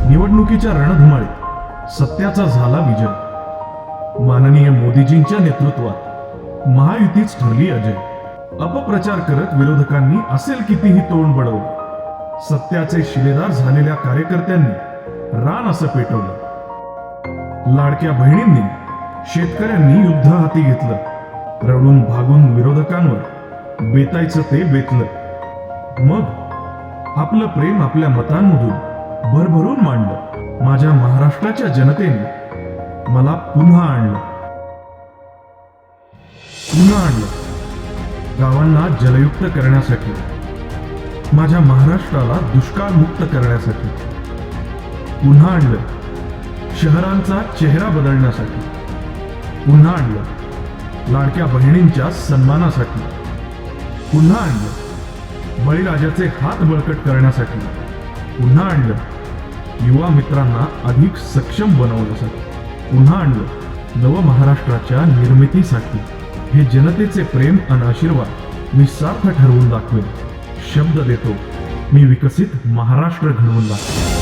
निवडणुकीच्या रणधुमाळीत सत्याचा झाला विजय। माननीय मोदीजींच्या नेतृत्वात महायुतीच ठरली अजय। अपप्रचार करत विरोधकांनी असेल कितीही तोंड बडवलं, सत्याचे शिलेदार झालेल्या कार्यकर्त्यांनी रान असं पेटवलं। लाडक्या बहिणींनी शेतकऱ्यांनी युद्ध हाती घेतलं, रडून भागून विरोधकांवर बेतायचं ते बेतलं। मग आपलं प्रेम आपल्या मतांमधून भरभरून मांडलं। माझ्या महाराष्ट्राच्या जनतेने मला पुन्हा आणलं। गावांना जलयुक्त करण्यासाठी, माझ्या महाराष्ट्राला दुष्काळ मुक्त करण्यासाठी पुन्हा आणलं। शहरांचा चेहरा बदलण्यासाठी पुन्हा आणलं। लाडक्या बहिणींच्या सन्मानासाठी पुन्हा आणलं। बळीराजाचे हात बळकट करण्यासाठी पुन्हा आणलं। युवा मित्रांना अधिक सक्षम बनवण्यासाठी पुन्हा आणलं। नव महाराष्ट्राच्या निर्मितीसाठी हे जनतेचे प्रेम आणि आशीर्वाद मी सार्थ ठरवून दाखवेन। शब्द देतो, मी विकसित महाराष्ट्र घडवून दाखवेन।